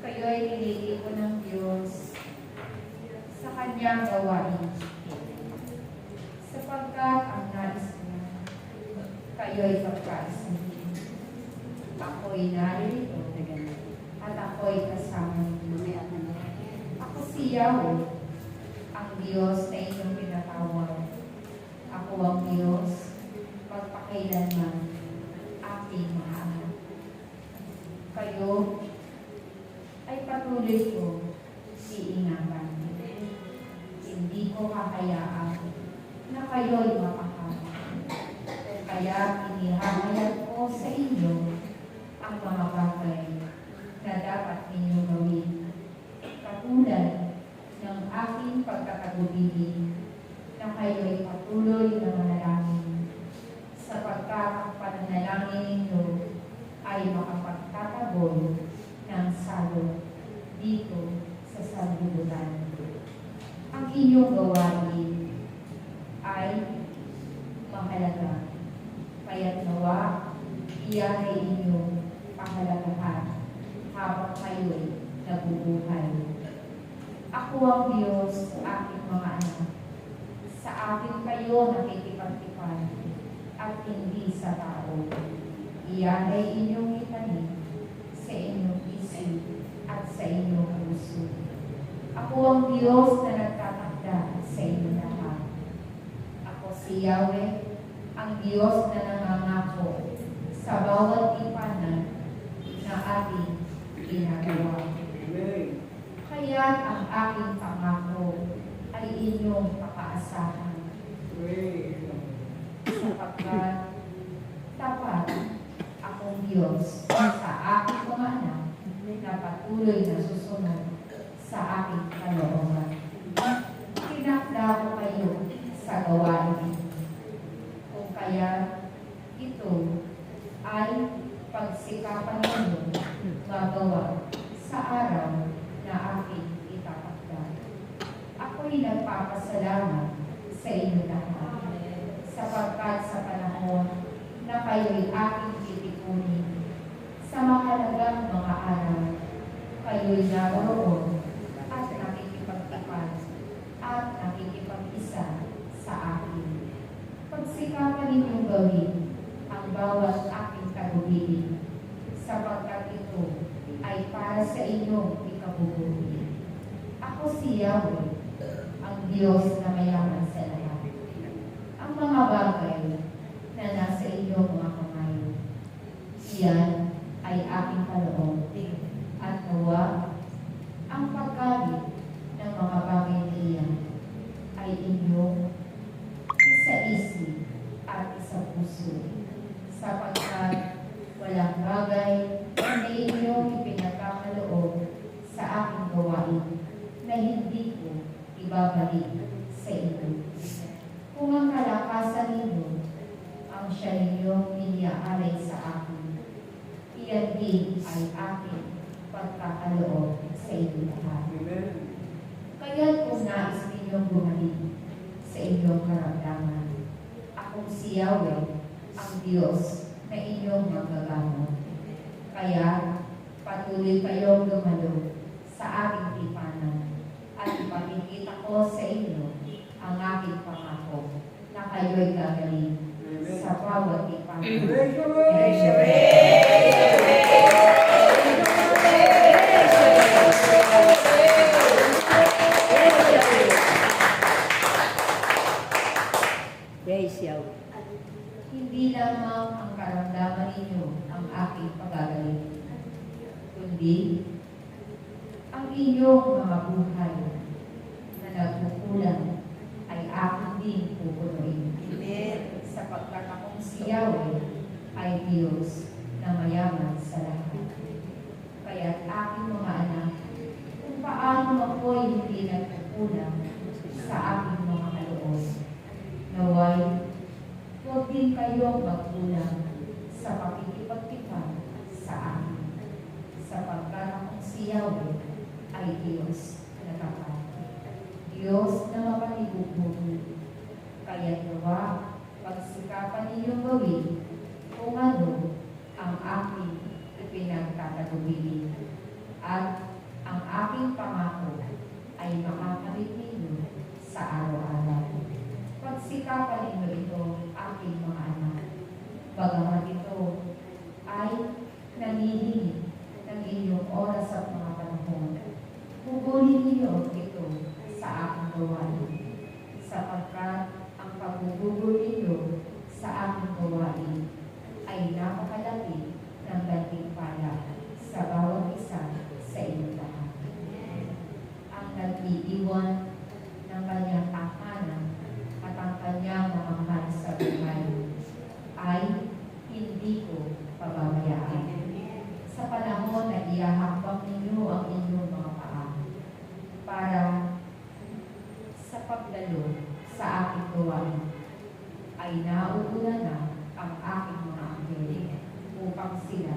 Kayo'y nililipo ng Diyos sa kanyang gawain. Sapagkat ang nais niya, kayo'y pagkaisipin. Ako'y narito, at ako'y kasama niyo. Ako si Yahweh, ang Diyos na inyong pinatawag. Ako ang Diyos, magpakailanman, aking mahal. Kayo ay patuloy ko iingatan. Hindi ko kakayaan na kayo'y mapakain. Kaya inihamayag ko sa inyo ang mga bagay na dapat ninyong gawin. Katulad ng aking pagkakagubili na kayo'y patuloy na manalangin, sapagkat ang pananalangin ninyo ay makapagtatagol ng salot dito sa sanlibutan. Ang inyong gawain ay mahalaga, kaya't nawa iyan ay inyong pahalagahan habang kayo'y nabubuhay. Ako ang Diyos, aking mga anak. Sa akin kayo nakikipagtipan at hindi sa tao. Iyan ay inyong itanim sa inyong isip at sa inyong puso. Ako ang Diyos na nagtatakda sa inyong lahat. Ako si Yahweh, ang Diyos na nangangako sa bawat ipanan na ating ginagawa. Kaya ang aking pangako ay inyong pakaasahan. Sapagkat tapat akong Diyos sa aking mga anak na patuloy na susunod sa aking kalooban. Tinakda ko kayo sa gawain. Kung kaya ito ay pagsikapan ninyo magawa sa araw na aking itakakda. Ako'y nagpapasalamat sa inyo lahat sapagkat sa panahon na kayo'y aking titikunin sa mahalagang mga araw, kayo'y naroon at nakikipagtipan at nakikipag-isa sa akin. Pagsikapan ninyong gawin ang bawat aking tagubilin sapagkat ito ay para sa inyong ikabubuti. Ako si Yahweh, ang Diyos na mayaman sa lahat. Ang mga bagay na nasa inyong mga kamay, iyan ay aking kaloob. At nawa, ang paggamit ng mga bagay na iyan ay inyong isa-isip at isa-puso, sapagkat walang bagay na inyong ipinagkakaloob sa aking gawain na hindi ko ibabalik sa inyo. Kung ang kalakasan ninyo ang siya ninyong iniaalay sa akin, iyan din ay aking pagkakaloob sa inyo lahat. Kaya't kung nais ninyong bumalik sa inyong karamdaman, akong si Yahweh, ang Diyos na inyong magagamot. Kaya patuloy kayong dumalo sa aking tipanan at ipakikita ko sa inyo ang aking pangako na kayo'y gagaling sa bawat tipanan. Hindi lamang ang karamdaman ninyo ang aking pagagaling, kundi ang inyong mga buhay na nagkukulang ay aking din pupunuin. Sapagkat akong si Yahweh ay Diyos na mayaman sa lahat. Kaya't aking mga anak, kung paano ako'y hindi nagkukulang sa aking mga kaloob, naway huwag din kayong magkulang sa pakikipagtipan sa akin, sapagkat akong si Yahweh ay Diyos na tapat, Diyos na mapanibubuhay. Kaya't nawa, pagsikapan ninyong gawin kung ano ang aking ipinagtatagubilin, at ang aking pangako ay makakamit ninyo sa araw-araw. Pagsikapan ninyo ito, aking mga anak, bagamat ito ay nangihingi ng inyong oras at mga panahon. Pugulin niyo ito sa aking gawain, sapagkat ang pagbubugol ninyo sa aking gawain ay napakalaki ng gantimpala sa bawat isa sa inyong lahat. Ang nag-iiwan ng kanyang tahanan at ang kanyang mga mahal sa buhay ay hindi ko pababayaan. Sa panahon na ihahakbang ninyo ang inyong mga paa para sa pagdalo sa aking gawain, ay nauuna na ang aking mga anghel upang sila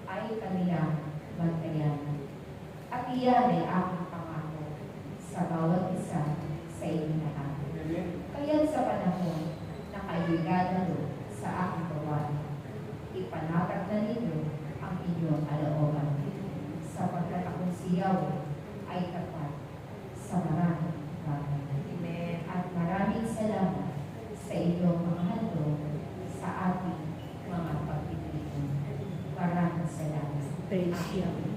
ay kanilang bantayan. At iyan ay aking pangako sa bawat isa sa inyong lahat. Kaya sa panahon na kayo'y dadalo sa aking gawain, ipanatag na ninyo ang inyong kalooban, sapagkat akong siyaw ay tapat sa maraming bagay. Amen. At maraming salamat sa inyong mga handog sa ating mga pagtitipon. Maraming salamat. Praise you.